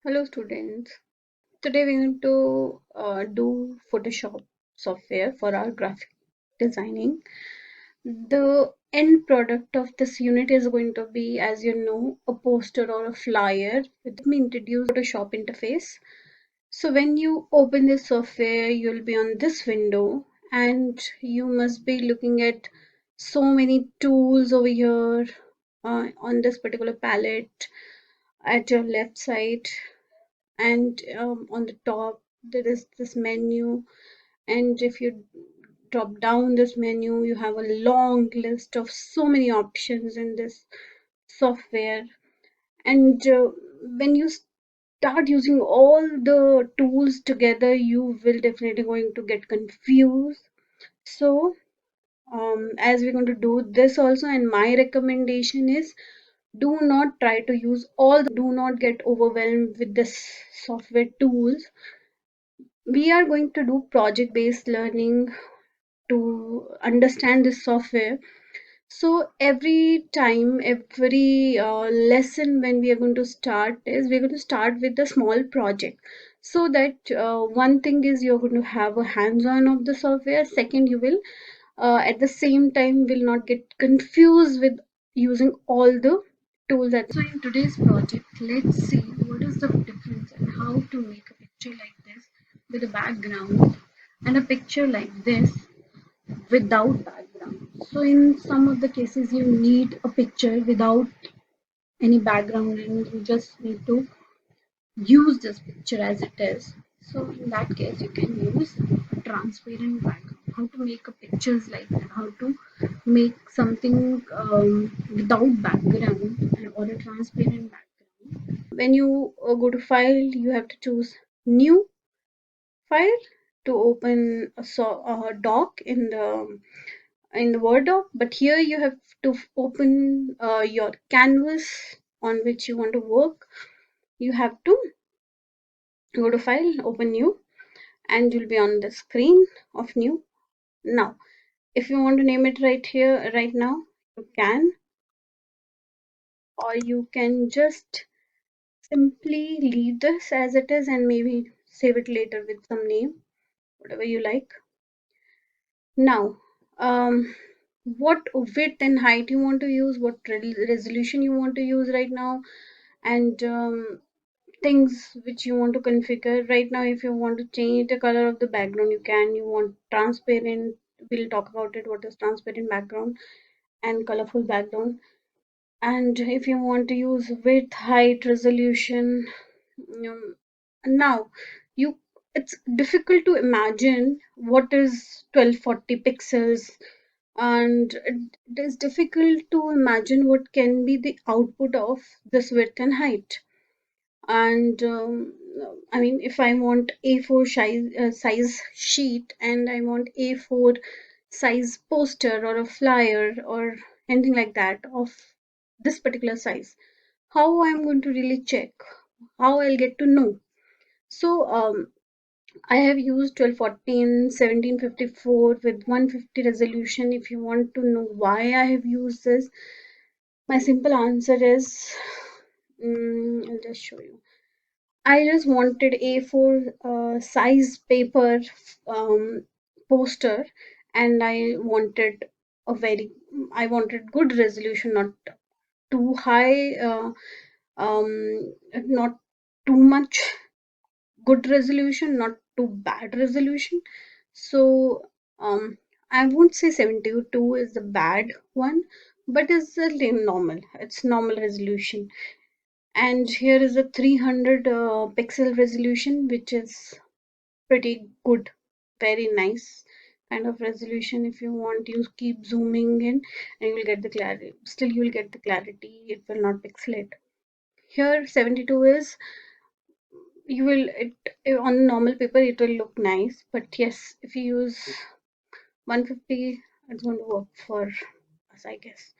Hello students. Today we're going to do Photoshop software for our graphic designing. The end product of this unit is going to be, as you know, a poster or a flyer. Let me introduce Photoshop interface. So when you open this software, you'll be on this window and you must be looking at so many tools over here on this particular palette at your left side, and on the top there is this menu, and if you drop down this menu you have a long list of so many options in this software. And when you start using all the tools together you will definitely going to get confused. So as we're going to do this also, and my recommendation is do not try to use all the do not get overwhelmed with this software tools. We are going to do project based learning to understand this software. So every time, every lesson when we are going to start is we're going to start with a small project, so that one thing is you're going to have a hands-on of the software. Second, you will at the same time will not get confused with using all the tools. So in today's project, let's see what is the difference and how to make a picture like this with a background and a picture like this without background. So in some of the cases you need a picture without any background and you just need to use this picture as it is. So in that case you can use a transparent background. How to make a pictures like that, how to make something without background or a transparent background. When you go to file, you have to choose new file to open a doc in the Word doc, but here you have to open your canvas on which you want to work. You have to go to file, open new, and you'll be on the screen of new. Now if you want to name it right here right now you can, or you can just simply leave this as it is and maybe save it later with some name, whatever you like. Now what width and height you want to use, what resolution you want to use right now, and things which you want to configure right now. If you want to change the color of the background you can, you want transparent, we'll talk about it, what is transparent background and colorful background. And if you want to use width, height, resolution, now you it's difficult to imagine what is 1240 pixels, and it is difficult to imagine what can be the output of this width and height. And I mean, if I want A4 size sheet and I want A4 size poster or a flyer or anything like that of this particular size, how I'm going to really check, how I'll get to know. So I have used 1240 1754 with 150 resolution. If you want to know why I have used this, my simple answer is I'll just show you. I just wanted A4 size paper poster, and I wanted good resolution, not too high, not too much good resolution, not too bad resolution. So I won't say 72 is the bad one, but it's a normal. It's normal resolution. And here is a 300 pixel resolution, which is pretty good, very nice kind of resolution. If you want, you keep zooming in and you will get the clarity. Still, you will get the clarity. It will not pixelate. Here, 72 is you will it on normal paper it will look nice, but yes, if you use 150 it's going to work for us, I guess.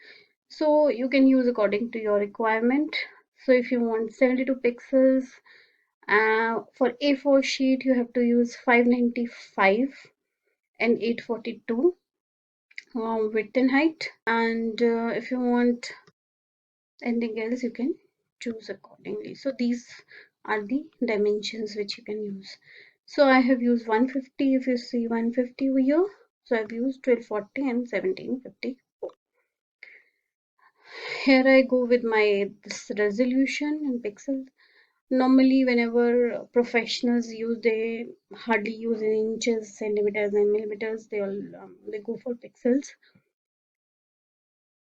So you can use according to your requirement. So if you want 72 pixels for A4 sheet you have to use 595 and 842 width and height. And if you want anything else you can choose accordingly. So these are the dimensions which you can use. So I have used 150. If you see 150 over here, so I've used 1240 and 1754. Here I go with my this resolution in pixels. Normally, whenever professionals use, they hardly use in inches, centimeters, and millimeters. They go for pixels.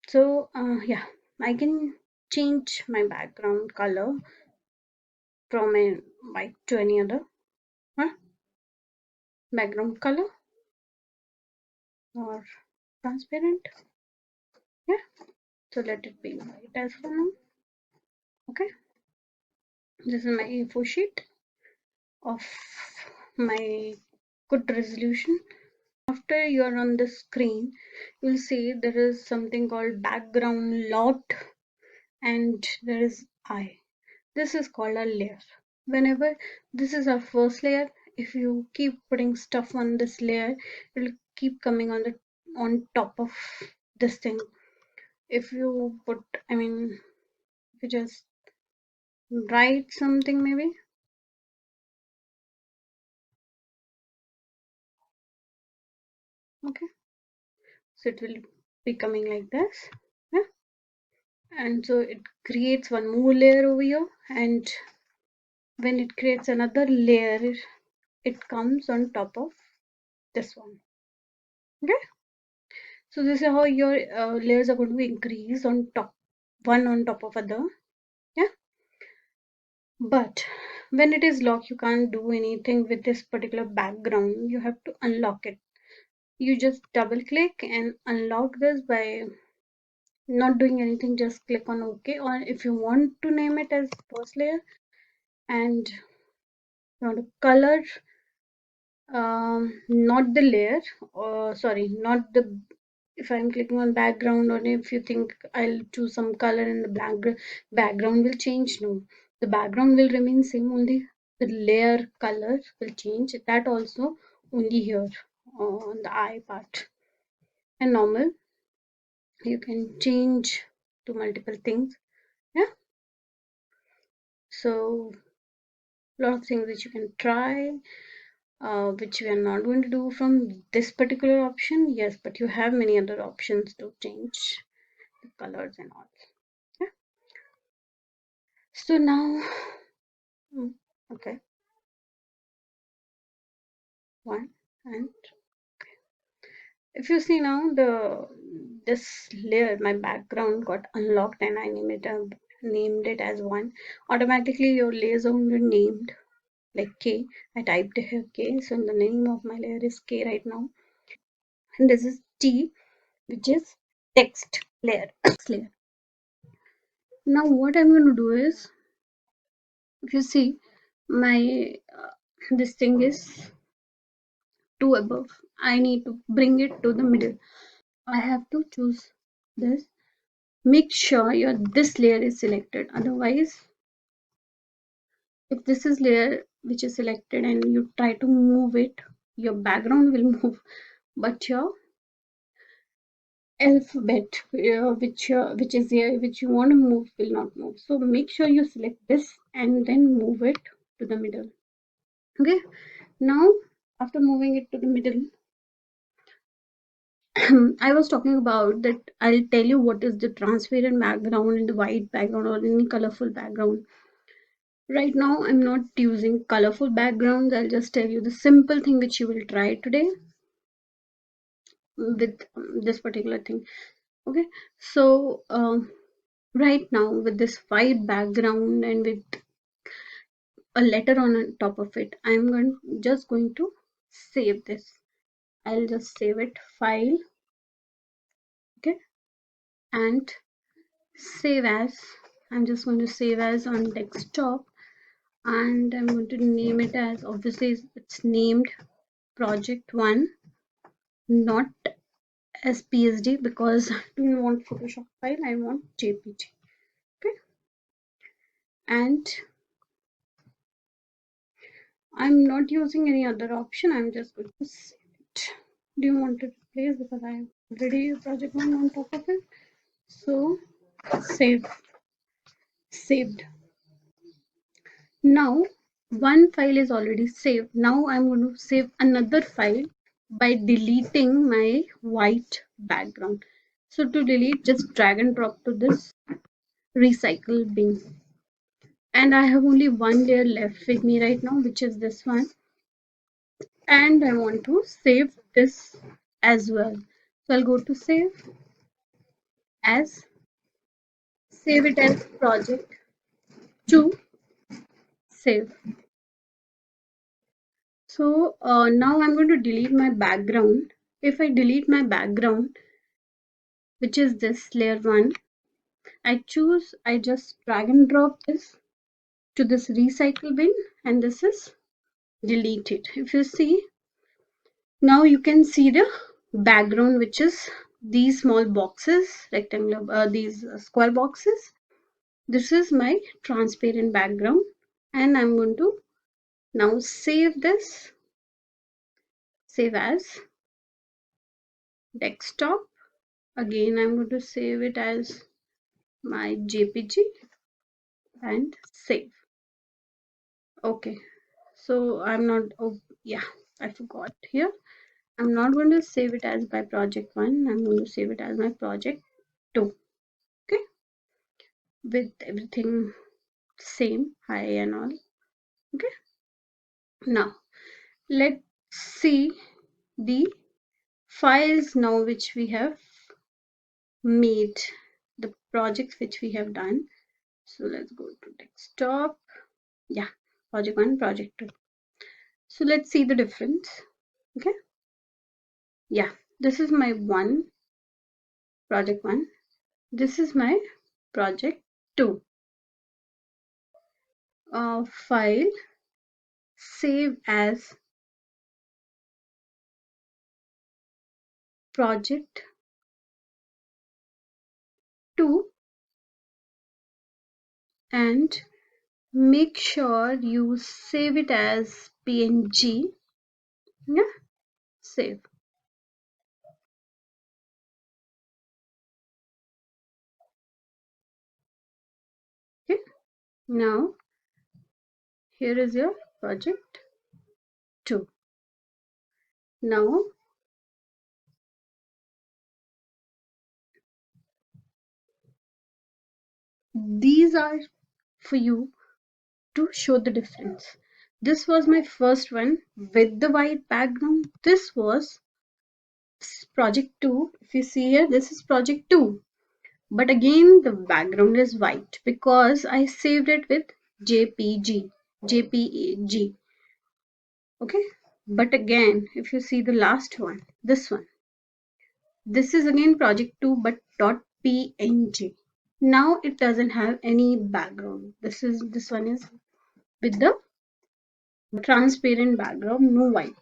So yeah, I can change my background color from a white to any other huh, background color or transparent. Yeah, so let it be white as for now. Okay, this is my A4 sheet of my good resolution. After you're on the screen, you'll see there is something called background lot and there is eye. This is called a layer. Whenever this is our first layer, if you keep putting stuff on this layer, it will keep coming on top of this thing. If you put, I mean, if you just write something maybe, okay, so it will be coming like this. Yeah, and so it creates one more layer over here, and when it creates another layer, it comes on top of this one. Okay, so this is how your layers are going to increase on top, one on top of other. Yeah, but when it is locked, you can't do anything with this particular background. You have to unlock it. You just double click and unlock this by not doing anything. Just click on OK, or if you want to name it as first layer and you want to color not the layer, or sorry, not the, if I'm clicking on background, or if you think I'll choose some color and the background will change, no, the background will remain same, only the layer color will change. That also only here on the eye part. And normal, you can change to multiple things. Yeah, so a lot of things which you can try, which we are not going to do from this particular option. Yes, but you have many other options to change the colors and all. Yeah. So now, mm, okay, one, and if you see now this layer, my background got unlocked and I named it as one. Automatically your layers are named like K. I typed here K, so the name of my layer is K right now. And this is T, which is text layer. Layer. Now what I'm going to do is, if you see my this thing is two above, I need to bring it to the middle. I have to choose this. Make sure your this layer is selected, otherwise if this is layer which is selected and you try to move it, your background will move, but your alphabet which is here, which you want to move, will not move. So make sure you select this and then move it to the middle. Okay, now after moving it to the middle, I was talking about that I'll tell you what is the transparent background and the white background or any colorful background. Right now I'm not using colorful backgrounds. I'll just tell you the simple thing which you will try today with this particular thing. Okay, so right now with this white background and with a letter on top of it, just going to save this. I'll just save it, file, okay, and save as. I'm just going to save as on desktop, and I'm going to name it as, obviously it's named project one, not as PSD, because I don't want Photoshop file, I want JPG. Okay, and I'm not using any other option. I'm just going to save it. Do you want to replace, because I have already project one on top of it. So save, saved. Now one file is already saved. Now I'm going to save another file by deleting my white background. So to delete, just drag and drop to this recycle bin. And I have only one layer left with me right now, which is this one. And I want to save this as well. So I'll go to save as, save it as project 2, save. So now I'm going to delete my background. If I delete my background, which is this layer 1, I just drag and drop this to this recycle bin, and this is deleted. If you see, now you can see the background, which is these small boxes, rectangular, these square boxes. This is my transparent background, and I'm going to now save this, save as desktop. Again, I'm going to save it as my JPG and save. Okay, so I'm not, oh yeah, I forgot here. I'm not going to save it as my project 1. I'm going to save it as my project 2. Okay, with everything same, high and all. Okay, now let's see the files now which we have made, the projects which we have done. So let's go to desktop. Yeah, project 1, project 2. So let's see the difference. Okay, yeah, this is my project 1. This is my project 2. File, save as project 2, and make sure you save it as PNG. Yeah, save. Okay, now here is your project 2. Now these are for you to show the difference. This was my first one with the white background. This was project 2. If you see here, this is project 2. But again, the background is white because I saved it with JPG. JPEG. Okay. But again, if you see the last one, this one, this is again project 2 but .png. Now it doesn't have any background. This one is with the transparent background, no white.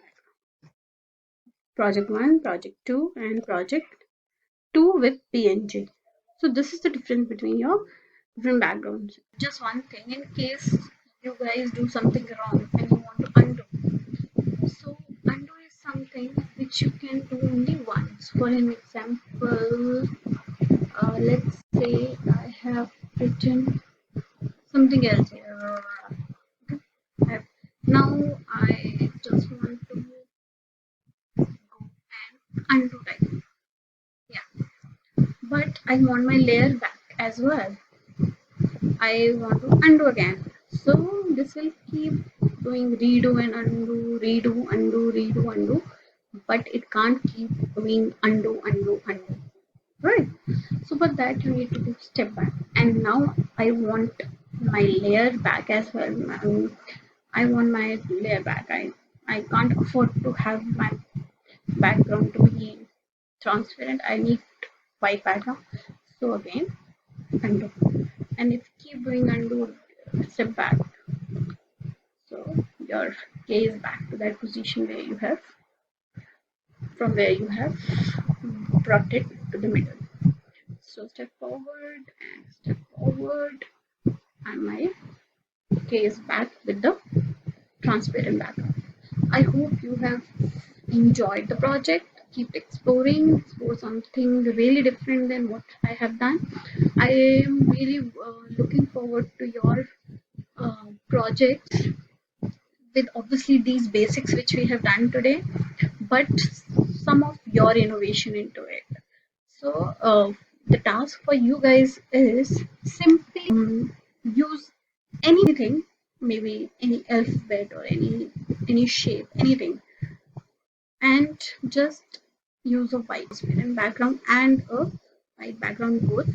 Project 1, project 2, and project 2 with PNG. So this is the difference between your different backgrounds. Just one thing, in case you guys do something wrong and you want to undo. So undo is something which you can do only once. For an example, let's say I have written something else here. Okay. Now I just want to go and undo type. Yeah, but I want my layer back as well. I want to undo again. So this will keep doing redo and undo, redo, undo, redo, undo, but it can't keep doing undo, undo, undo. Right? So for that you need to do step back. And now I want my layer back as well. I want my layer back. I can't afford to have my background to be transparent. I need white background. So again, undo. And if you keep doing undo, step back, so your K is back to that position where you have, from where you have brought it to the middle. So step forward and step forward, and my K is back with the transparent background. I hope you have enjoyed the project. Keep exploring, explore something really different than what I have done. I am really looking forward to your projects with obviously these basics which we have done today, but some of your innovation into it. So the task for you guys is simply use anything, maybe any alphabet or any shape, anything, and just use a white transparent background and a white background both.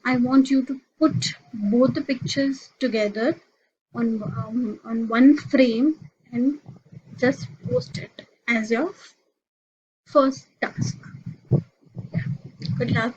I want you to put both the pictures together on one frame and just post it as your first task. Good luck.